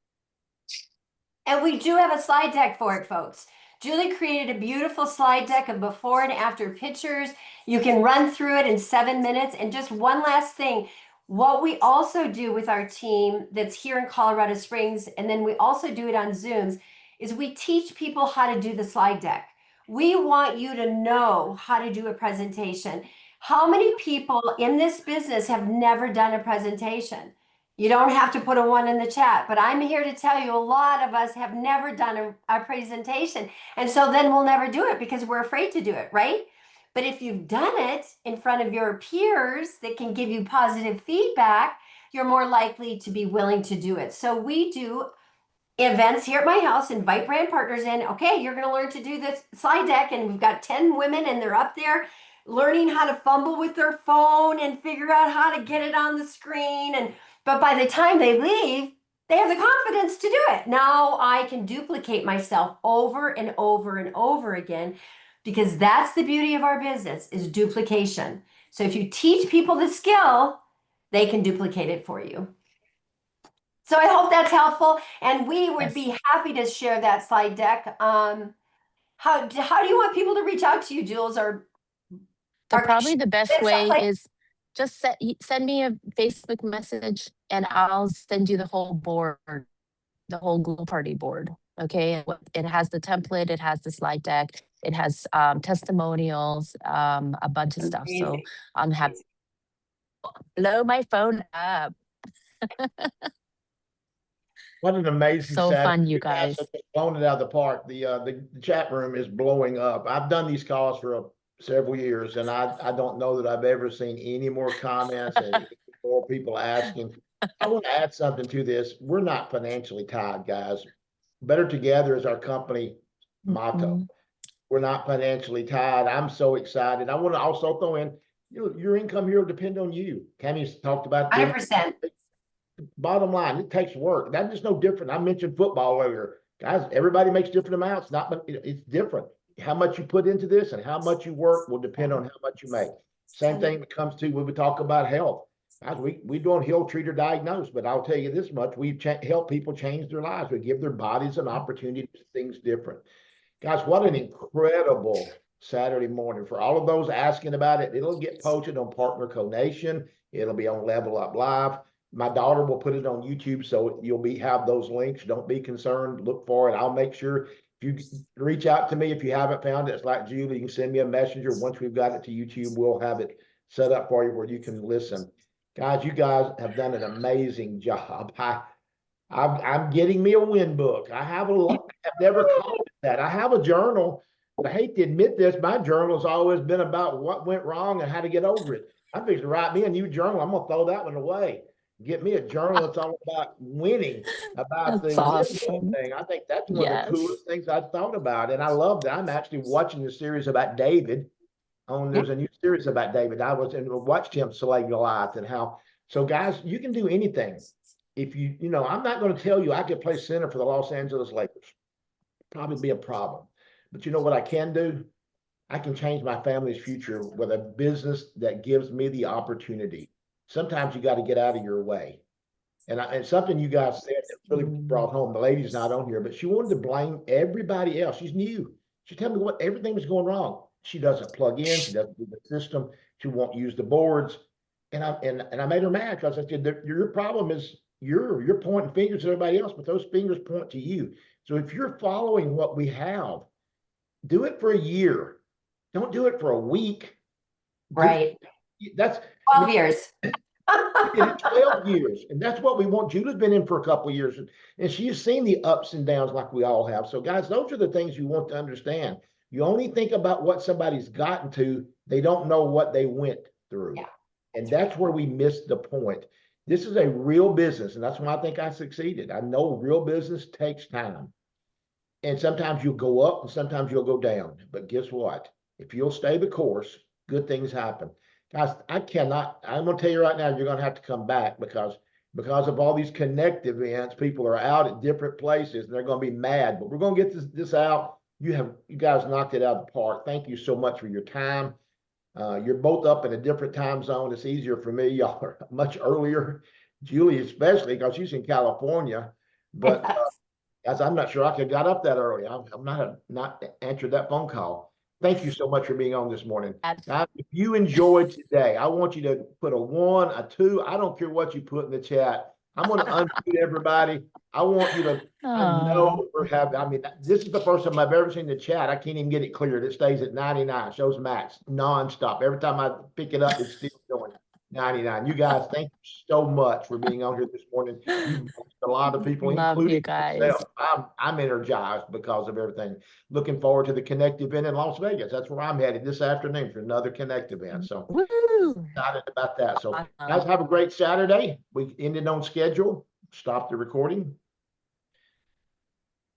T: And we do have a slide deck for it, folks. Julie created a beautiful slide deck of before and after pictures. You can run through it in 7 minutes. And just one last thing, what we also do with our team that's here in Colorado Springs, and then we also do it on Zooms, is we teach people how to do the slide deck. We want you to know how to do a presentation. How many people in this business have never done a presentation? You don't have to put a 1 in the chat, but I'm here to tell you a lot of us have never done a presentation. And so then we'll never do it because we're afraid to do it, right? But if you've done it in front of your peers that can give you positive feedback, you're more likely to be willing to do it. So we do events here at my house, invite brand partners in. Okay, you're going to learn to do this slide deck. And we've got 10 women and they're up there learning how to fumble with their phone and figure out how to get it on the screen. But by the time they leave, they have the confidence to do it. Now I can duplicate myself over and over and over again because that's the beauty of our business is duplication. So if you teach people the skill, they can duplicate it for you. So I hope that's helpful. And we would be happy to share that slide deck. How do you want people to reach out to you, Jules?
U: Probably the best way is just send me a Facebook message and I'll send you the whole board, the whole glow party board. Okay. It has the template, it has the slide deck, it has testimonials, a bunch of stuff. So I'm happy. Blow my phone up.
A: What an amazing
U: so
A: Saturday.
U: Fun, you guys.
A: Blown it out of the park. The chat room is blowing up. I've done these calls for several years, and I don't know that I've ever seen any more comments and any more people asking. I want to add something to this. We're not financially tied, guys. Better Together is our company motto. We're not financially tied. I'm so excited. I want to also throw in, your income here will depend on you. Tammy's talked about
T: 100%.
A: Bottom line, it takes work. That's just no different. I mentioned football earlier. Guys, everybody makes different amounts. It's different. How much you put into this and how much you work will depend on how much you make. Same thing when it comes to when we talk about health. Guys, we don't heal, treat, or diagnose, but I'll tell you this much: we help people change their lives. We give their bodies an opportunity to do things different. Guys, what an incredible Saturday morning for all of those asking about it. It'll get posted on Partner Co Nation. It'll be on Level Up Live. My daughter will put it on YouTube, so you'll have those links. Don't be concerned. Look for it. I'll make sure if you reach out to me if you haven't found it. It's like Julie. You can send me a messenger. Once we've got it to YouTube, we'll have it set up for you where you can listen. Guys, you guys have done an amazing job. I'm getting me a win book. I've never called it that. I have a journal, but I hate to admit this. My journal has always been about what went wrong and how to get over it. I'm fixing to write me a new journal. I'm gonna throw that one away. Get me a journal that's all about winning, about
U: That's
A: the win
U: awesome.
A: thing. I think that's one of
U: Yes.
A: the coolest things I've thought about, and I love that. I'm actually watching the series about David. There's a new series about David. I watched him slay Goliath and how. So guys, you can do anything. If I'm not going to tell you I could play center for the Los Angeles Lakers. Probably be a problem. But you know what I can do? I can change my family's future with a business that gives me the opportunity. Sometimes you got to get out of your way. And something you guys said that really brought home, the lady's not on here, but she wanted to blame everybody else. She's new. She told me what everything was going wrong. She doesn't plug in. She doesn't do the system. She won't use the boards. And I made her mad because I said, your problem is you're pointing fingers at everybody else, but those fingers point to you. So if you're following what we have, do it for a year. Don't do it for a week.
T: Right.
A: That's
T: 12 years.
A: 12 years. And that's what we want. Julie's been in for a couple of years, and she's seen the ups and downs like we all have. So guys, those are the things you want to understand. You only think about what somebody's gotten to. They don't know what they went through.
T: Yeah.
A: And that's where we missed the point. This is a real business, and that's why I think I succeeded. I know real business takes time. And sometimes you'll go up and sometimes you'll go down. But guess what? If you'll stay the course, good things happen. Guys, I'm going to tell you right now, you're going to have to come back because of all these connect events, people are out at different places and they're going to be mad. But we're going to get this out. You guys knocked it out of the park. Thank you so much for your time. You're both up in a different time zone. It's easier for me. Y'all are much earlier. Julie, especially because she's in California. But guys, I'm not sure I could have got up that early. I'm not answered that phone call. Thank you so much for being on this morning. Guys, if you enjoyed today, I want you to put a 1, a 2. I don't care what you put in the chat. I'm going to unmute everybody. I want you to know or have. I mean, this is the first time I've ever seen the chat. I can't even get it cleared. It stays at 99, shows max nonstop. Every time I pick it up, it's still going 99. You guys, thank you so much for being on here this morning. You've blessed a lot of people,
U: Love
A: including
U: you guys.
A: myself. I'm energized because of everything. Looking forward to the Connect event in Las Vegas. That's where I'm headed this afternoon for another Connect event. So excited about that. So guys, have a great Saturday. We ended on schedule. Stop the recording.